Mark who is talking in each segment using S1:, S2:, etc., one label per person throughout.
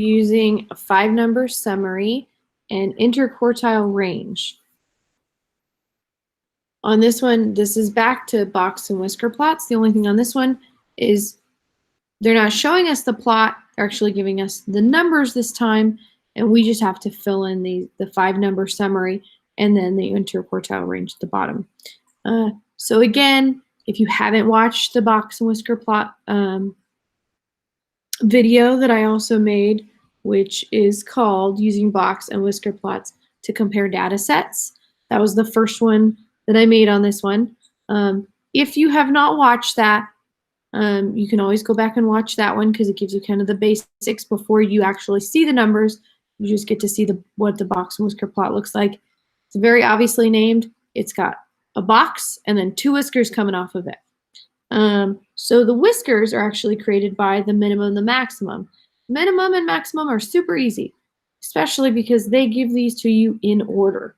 S1: using a 5-number summary and interquartile range. On this one, this is back to box and whisker plots. The only thing on this one is they're not showing us the plot, they're actually giving us the numbers this time, and we just have to fill in the 5-number summary and then the interquartile range at the bottom. So again, if you haven't watched the box and whisker plot video that I also made, which is called Using Box and Whisker Plots to Compare Data Sets, that was the first one that I made on this one. If you have not watched that, you can always go back and watch that one because it gives you kind of the basics before you actually see the numbers. You just get to see what the box and whisker plot looks like. It's very obviously named. It's got a box and then 2 whiskers coming off of it. So the whiskers are actually created by the minimum and the maximum. Minimum and maximum are super easy, especially because they give these to you in order.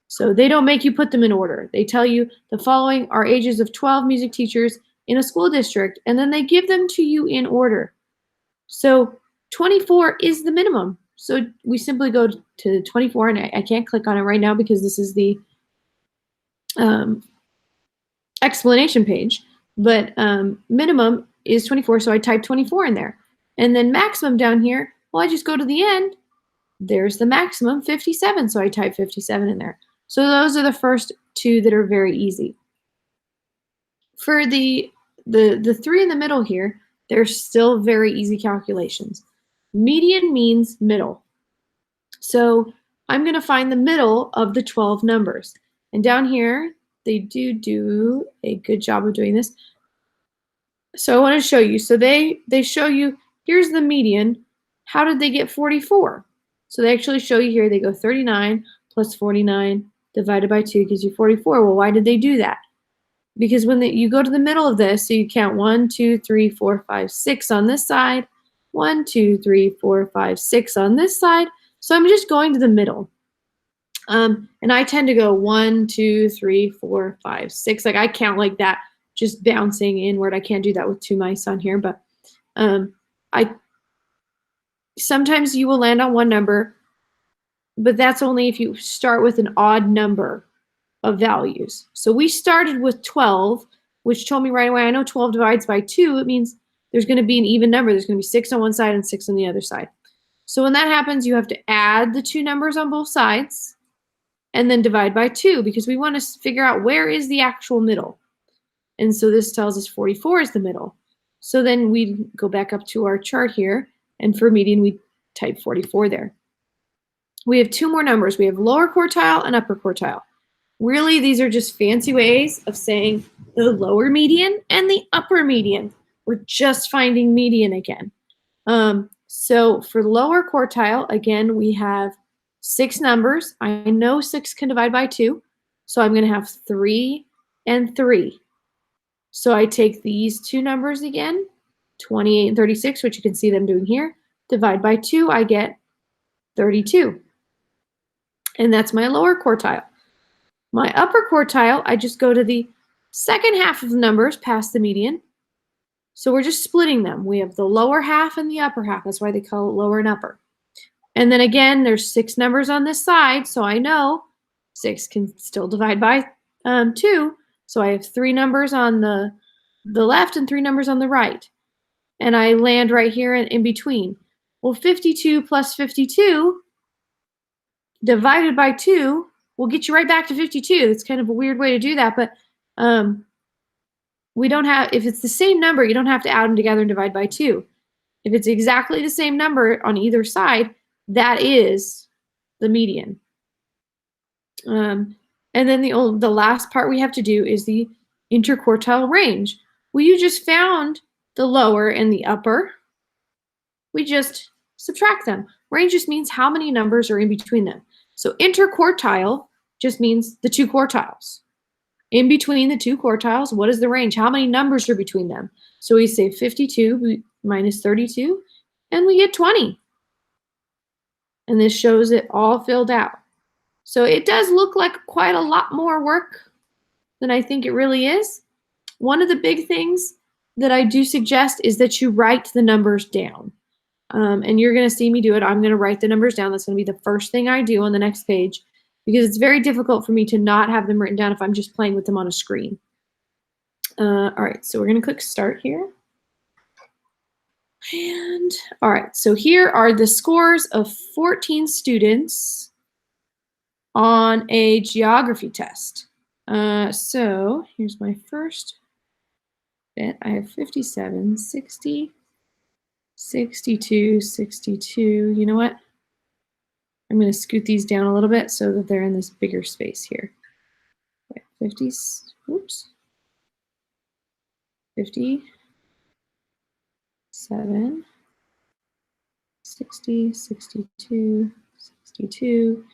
S1: So they don't make you put them in order. They tell you the following are ages of 12 music teachers in a school district, and then they give them to you in order. So 24 is the minimum. So we simply go to 24, and I can't click on it right now because this is the explanation page, but minimum is 24, so I type 24 in there. And then maximum down here, well, I just go to the end. There's the maximum, 57, so I type 57 in there. So those are the first 2 that are very easy. For the 3 in the middle here, they're still very easy calculations. Median means middle. So I'm going to find the middle of the 12 numbers. And down here, they do a good job of doing this. So I want to show you. So they show you, here's the median. How did they get 44? So they actually show you here, they go 39 plus 49 divided by 2 gives you 44. Well, why did they do that? Because when you go to the middle of this, so you count 1, 2, 3, 4, 5, 6 on this side, 1, 2, 3, 4, 5, 6 on this side. So I'm just going to the middle. And I tend to go 1, 2, 3, 4, 5, 6. Like I count like that, just bouncing inward. I can't do that with 2 mice on here, but sometimes you will land on one number, but that's only if you start with an odd number of values. So we started with 12, which told me right away, I know 12 divides by 2. It means there's going to be an even number. There's going to be 6 on one side and 6 on the other side. So when that happens, you have to add the 2 numbers on both sides and then divide by 2 because we want to figure out where is the actual middle. And so this tells us 44 is the middle. So then we go back up to our chart here, and for median, we type 44 there. We have 2 more numbers. We have lower quartile and upper quartile. Really, these are just fancy ways of saying the lower median and the upper median. We're just finding median again. So for lower quartile, again, we have 6 numbers. I know 6 can divide by 2, so I'm going to have 3 and 3. So I take these 2 numbers again, 28 and 36, which you can see them doing here. Divide by 2, I get 32. And that's my lower quartile. My upper quartile, I just go to the second half of the numbers past the median. So we're just splitting them. We have the lower half and the upper half. That's why they call it lower and upper. And then again, there's 6 numbers on this side, so I know 6 can still divide by 2. So I have 3 numbers on the left and 3 numbers on the right. And I land right here in between. Well, 52 plus 52 divided by 2 will get you right back to 52. It's kind of a weird way to do that, but we don't have, if it's the same number, you don't have to add them together and divide by 2. If it's exactly the same number on either side, that is the median. And then the last part we have to do is the interquartile range. Well, you just found the lower and the upper. We just subtract them. Range just means how many numbers are in between them. So interquartile just means the 2 quartiles. In between the 2 quartiles, what is the range? How many numbers are between them? So we say 52 minus 32, and we get 20. And this shows it all filled out. So it does look like quite a lot more work than I think it really is. One of the big things that I do suggest is that you write the numbers down. And you're going to see me do it. I'm going to write the numbers down. That's going to be the first thing I do on the next page because it's very difficult for me to not have them written down if I'm just playing with them on a screen. All right, so we're going to click Start here. And all right, so here are the scores of 14 students on a geography test. So here's my first bit. I have 57, 60, 62, 62. You know what? I'm going to scoot these down a little bit so that they're in this bigger space here. Okay, 50, oops. 57, 60, 62, 62,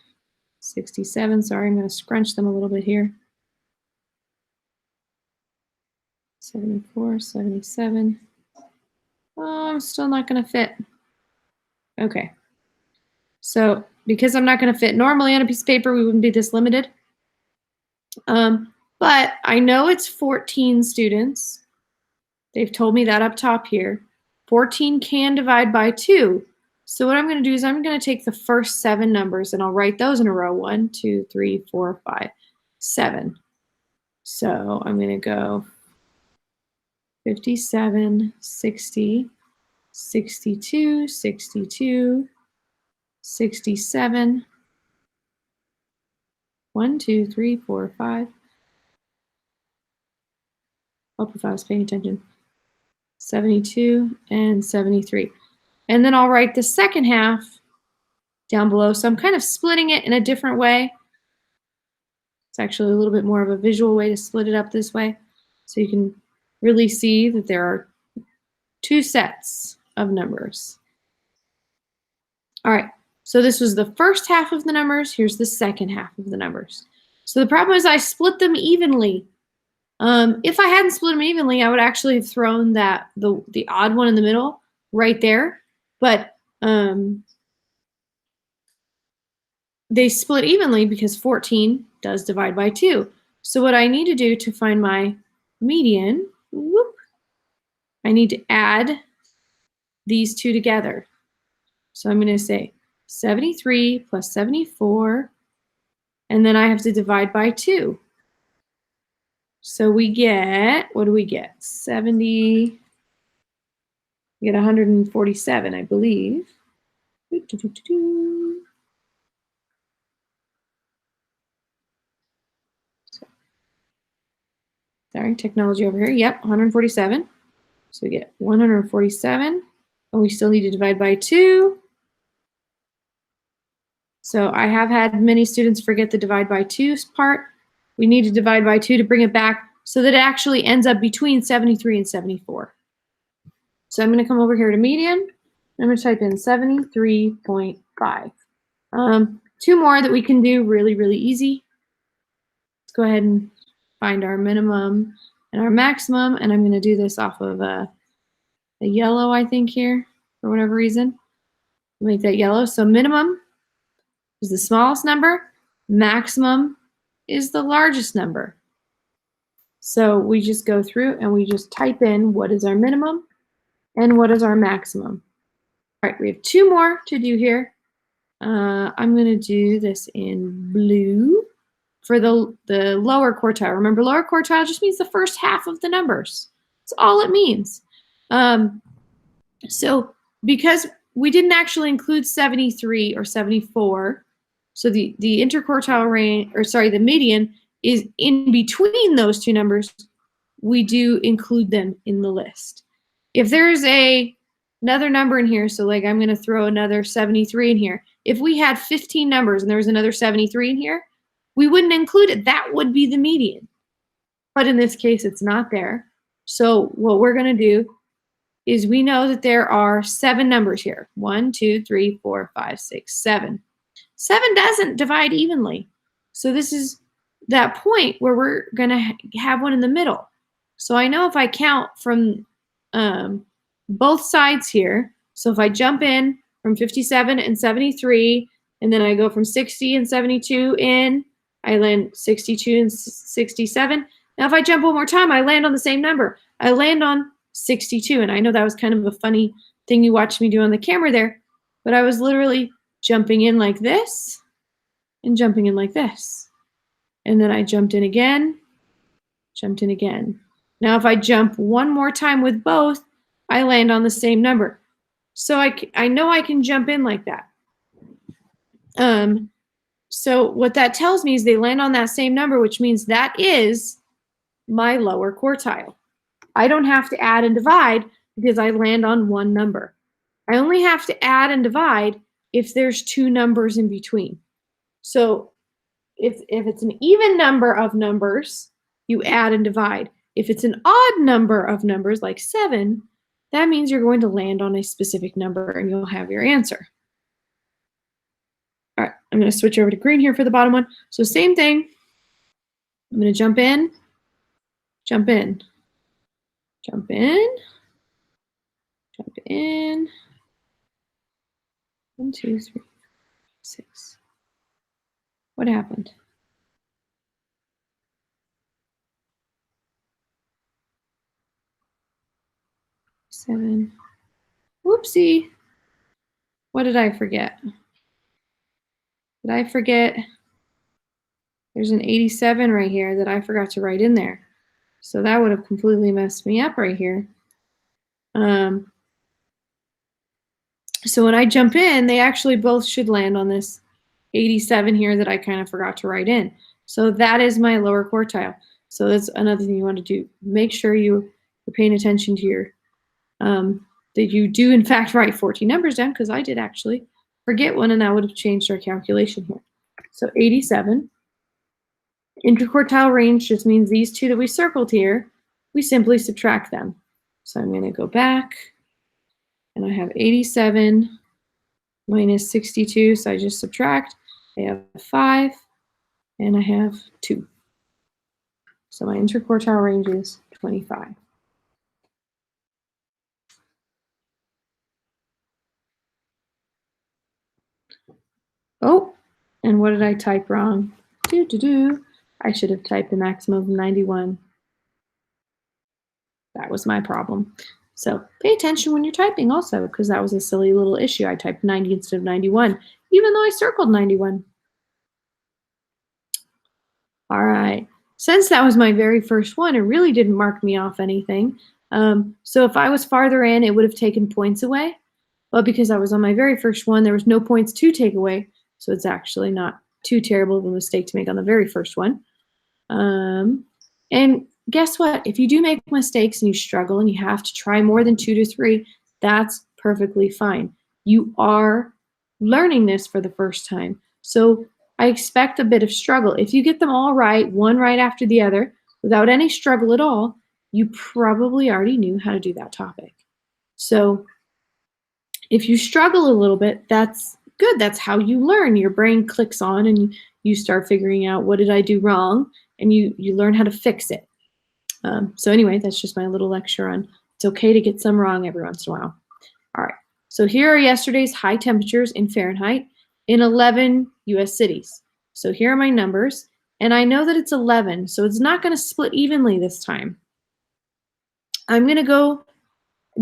S1: 67. Sorry, I'm going to scrunch them a little bit here. 74, 77. Oh, I'm still not going to fit. Okay. So because I'm not going to fit normally on a piece of paper, we wouldn't be this limited. But I know it's 14 students. They've told me that up top here. 14 can divide by 2. So what I'm going to do is I'm going to take the first 7 numbers and I'll write those in a row. 1, 2, 3, 4, 5, 7. So I'm going to go 57, 60, 62, 62, 67, 1, 2, 3, 4, 5. Hope if I was paying attention. 72 and 73. And then I'll write the second half down below. So I'm kind of splitting it in a different way. It's actually a little bit more of a visual way to split it up this way. So you can really see that there are 2 sets of numbers. All right, so this was the first half of the numbers. Here's the second half of the numbers. So the problem is I split them evenly. If I hadn't split them evenly, I would actually have thrown that the odd one in the middle right there. But they split evenly because 14 does divide by 2. So what I need to do to find my median, whoop, I need to add these 2 together. So I'm going to say 73 plus 74, and then I have to divide by 2. So we get, what do we get? 70, we get 147, I believe. Sorry, technology over here. Yep, 147. So we get 147, and we still need to divide by 2. So I have had many students forget the divide by 2 part. We need to divide by 2 to bring it back so that it actually ends up between 73 and 74. So I'm going to come over here to median. I'm going to type in 73.5. 2 more that we can do really, really easy. Let's go ahead and find our minimum and our maximum. And I'm going to do this off of a yellow, I think, here, for whatever reason. Make that yellow. So minimum is the smallest number. Maximum is the largest number. So we just go through and we just type in what is our minimum and what is our maximum. All right, we have 2 more to do here. I'm going to do this in blue for the lower quartile. Remember, lower quartile just means the first half of the numbers. That's all it means. So because we didn't actually include 73 or 74, so the interquartile range, or sorry, the median is in between those 2 numbers, we do include them in the list. If there's another number in here, so like I'm going to throw another 73 in here. If we had 15 numbers and there was another 73 in here, we wouldn't include it. That would be the median. But in this case, it's not there. So what we're going to do is we know that there are 7 numbers here. 1, 2, 3, 4, 5, 6, 7. 7 doesn't divide evenly. So this is that point where we're going to have one in the middle. So I know if I count from both sides here, so if I jump in from 57 and 73, and then I go from 60 and 72 in, I land 62 and 67. Now if I jump one more time, I land on the same number. I land on 62, and I know that was kind of a funny thing you watched me do on the camera there, but I was literally jumping in like this and jumping in like this. And then I jumped in again, jumped in again. Now, if I jump one more time with both, I land on the same number. So I know I can jump in like that. So what that tells me is they land on that same number, which means that is my lower quartile. I don't have to add and divide because I land on one number. I only have to add and divide if there's two numbers in between. So if it's an even number of numbers, you add and divide. If it's an odd number of numbers, like 7, that means you're going to land on a specific number and you'll have your answer. All right, I'm going to switch over to green here for the bottom one. So same thing. I'm going to jump in, jump in, jump in, jump in. 1, 2, 3, 6. What happened? 7. Whoopsie. What did I forget? Did I forget? There's an 87 right here that I forgot to write in there. So that would have completely messed me up right here. So when I jump in, they actually both should land on this 87 here that I kind of forgot to write in. So that is my lower quartile. So that's another thing you want to do. Make sure you're paying attention to your, that you do in fact write 14 numbers down, because I did actually forget one and that would have changed our calculation here. So 87. Interquartile range just means these two that we circled here, we simply subtract them. So I'm going to go back and I have 87 minus 62, so I just subtract. I have 5 and I have 2. So my interquartile range is 25. Oh, and what did I type wrong? I should have typed the maximum of 91. That was my problem. So pay attention when you're typing also, because that was a silly little issue. I typed 90 instead of 91, even though I circled 91. All right. Since that was my very first one, it really didn't mark me off anything. So if I was farther in, it would have taken points away. But because I was on my very first one, there was no points to take away. So it's actually not too terrible of a mistake to make on the very first one. And guess what? If you do make mistakes and you struggle and you have to try more than 2 to 3, that's perfectly fine. You are learning this for the first time. So I expect a bit of struggle. If you get them all right, one right after the other, without any struggle at all, you probably already knew how to do that topic. So if you struggle a little bit, that's good. That's how you learn. Your brain clicks on and you start figuring out, what did I do wrong? And you learn how to fix it. So anyway, that's just my little lecture on it's okay to get some wrong every once in a while. All right, so here are yesterday's high temperatures in Fahrenheit in 11 US cities. So here are my numbers, and I know that it's 11, so it's not going to split evenly this time. I'm going to go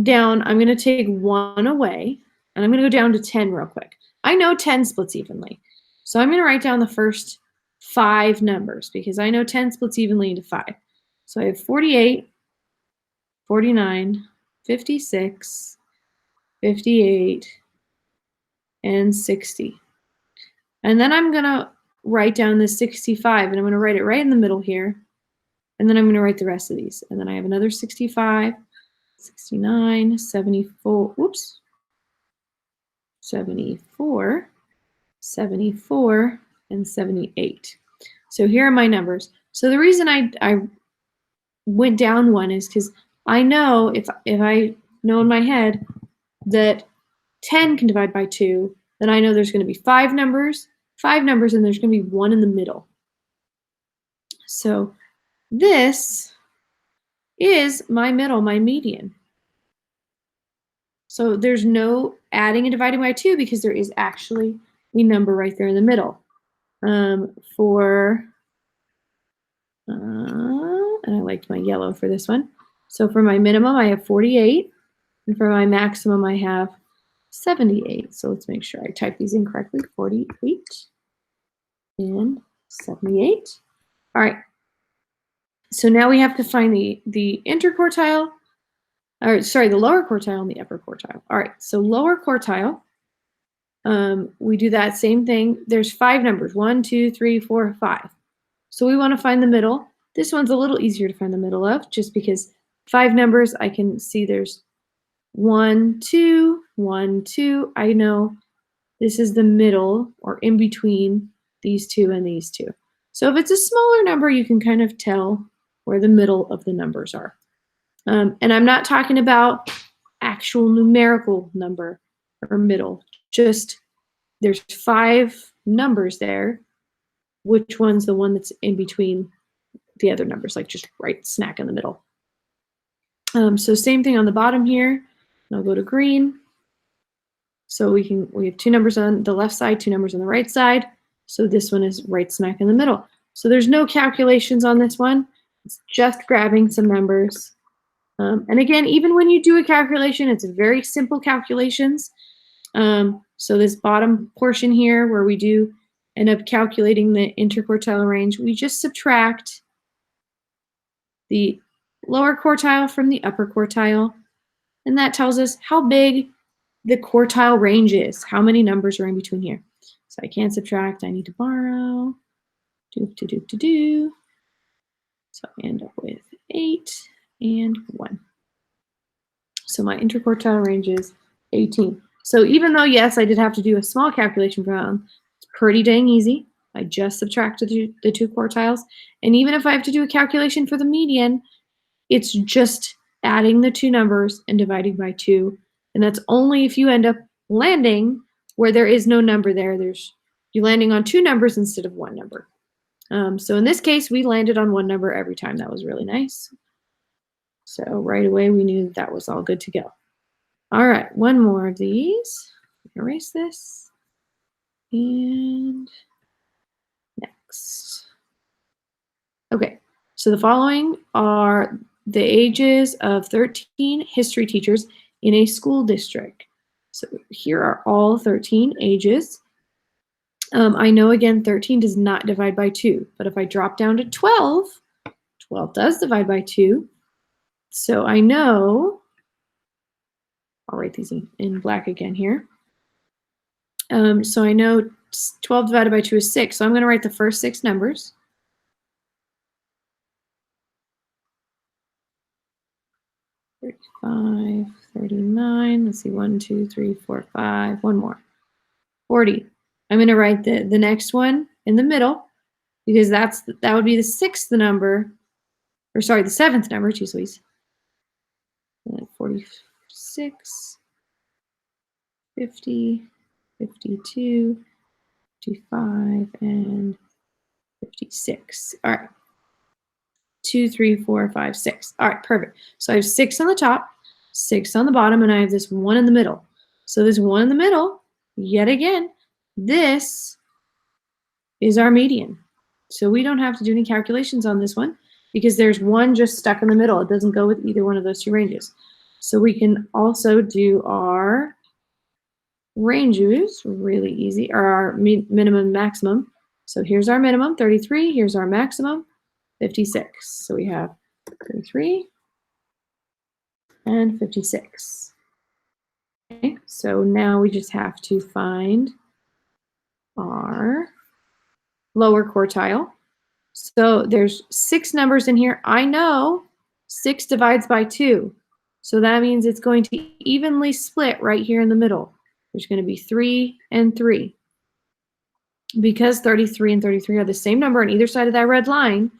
S1: down, I'm going to take 1 away, and I'm going to go down to 10 real quick. I know 10 splits evenly, so I'm going to write down the first 5 numbers because I know 10 splits evenly into 5. So I have 48, 49, 56, 58, and 60. And then I'm going to write down this 65, and I'm going to write it right in the middle here. And then I'm going to write the rest of these. And then I have another 65, 69, 74, whoops, 74, 74, and 78. So here are my numbers. So the reason I went down 1 is because I know if I know in my head that 10 can divide by 2, then I know there's going to be 5 numbers, and there's going to be 1 in the middle. So this is my middle, my median. So there's no adding and dividing by 2 because there is actually a number right there in the middle. And I liked my yellow for this one. So for my minimum, I have 48. And for my maximum, I have 78. So let's make sure I type these in correctly. 48 and 78. All right. So now we have to find the interquartile, or sorry, the lower quartile and the upper quartile. All right. So lower quartile, we do that same thing. There's 5 numbers, 1, 2, 3, 4, 5. So we want to find the middle. This one's a little easier to find the middle of, just because 5 numbers, I can see there's 1, 2, 1, 2. I know this is the middle or in between these two and these two. So if it's a smaller number, you can kind of tell where the middle of the numbers are. And I'm not talking about actual numerical number or middle, just there's 5 numbers there. Which one's the one that's in between the other numbers, like just right smack in the middle. So same thing on the bottom here. I'll go to green. So we have 2 numbers on the left side, 2 numbers on the right side. So this one is right smack in the middle. So there's no calculations on this one. It's just grabbing some numbers. And again, even when you do a calculation, it's very simple calculations. So this bottom portion here where we do end up calculating the interquartile range, we just subtract the lower quartile from the upper quartile. And that tells us how big the quartile range is, how many numbers are in between here. So I can't subtract, I need to borrow. So I end up with 8 and 1. So my interquartile range is 18. So even though, yes, I did have to do a small calculation for that one, it's pretty dang easy. I just subtracted the 2 quartiles. And even if I have to do a calculation for the median, it's just adding the 2 numbers and dividing by 2. And that's only if you end up landing where there is no number there. You're landing on 2 numbers instead of 1 number. So in this case, we landed on 1 number every time. That was really nice. So right away, we knew that was all good to go. All right, one more of these. Erase this. And next. Okay, so the following are the ages of 13 history teachers in a school district. So here are all 13 ages. I know, again, 13 does not divide by 2, but if I drop down to 12, 12 does divide by 2. So I know, I'll write these in black again here. So I know 12 divided by 2 is 6. So I'm going to write the first 6 numbers. $35, $39. Let's see, 1, 2, 3, 4, 5. One more. $40. I'm going to write the next one in the middle because that would be the 6th number, or sorry, the 7th number. Geez Louise. 46, 50, 52, 55, and 56. All right. 2, 3, 4, 5, 6. All right, perfect. So I have 6 on the top, 6 on the bottom, and I have this 1 in the middle. So this 1 in the middle, yet again, this is our median. So we don't have to do any calculations on this one because there's 1 just stuck in the middle. It doesn't go with either one of those 2 ranges. So we can also do our ranges really easy, or our minimum and maximum. So here's our minimum, 33. Here's our maximum, 56. So we have 33 and 56. Okay, so now we just have to find our lower quartile. So there's 6 numbers in here. I know 6 divides by 2. So that means it's going to evenly split right here in the middle. There's going to be 3 and 3. Because 33 and 33 are the same number on either side of that red line,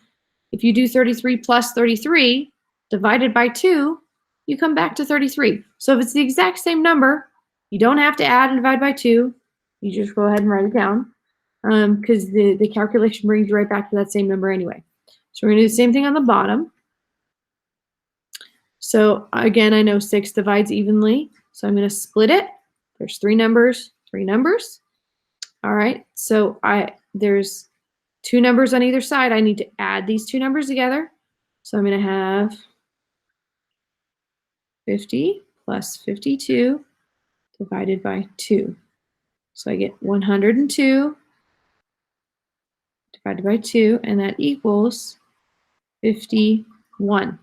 S1: if you do 33 plus 33 divided by 2, you come back to 33. So if it's the exact same number, you don't have to add and divide by 2. You just go ahead and write it down because the calculation brings you right back to that same number anyway. So we're going to do the same thing on the bottom. So again, I know 6 divides evenly, so I'm going to split it. There's 3 numbers, 3 numbers. All right, so there's 2 numbers on either side. I need to add these 2 numbers together. So I'm going to have 50 plus 52 divided by 2. So I get 102 divided by 2, and that equals 51.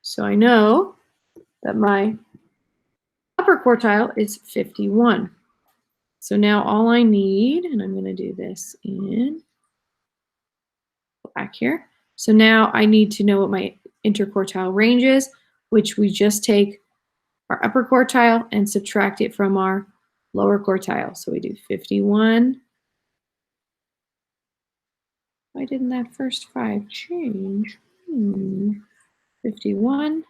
S1: So I know that my upper quartile is 51. So now all I need, and I'm going to do this in black here. So now I need to know what my interquartile range is, which we just take our upper quartile and subtract it from our lower quartile. So we do 51. Why didn't that first 5 change? 51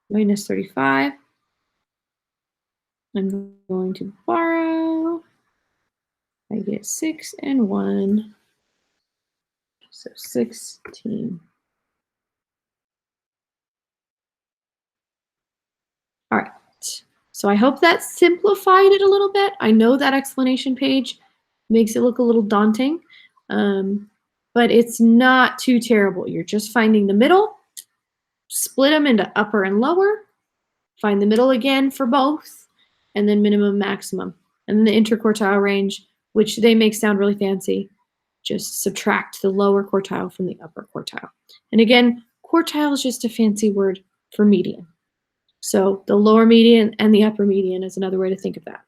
S1: minus 35. I'm going to borrow. I get 6 and 1. So 16. All right. So I hope that simplified it a little bit. I know that explanation page makes it look a little daunting, but it's not too terrible. You're just finding the middle, split them into upper and lower, find the middle again for both, and then minimum, maximum. And then the interquartile range, which they make sound really fancy, just subtract the lower quartile from the upper quartile. And again, quartile is just a fancy word for median. So the lower median and the upper median is another way to think of that.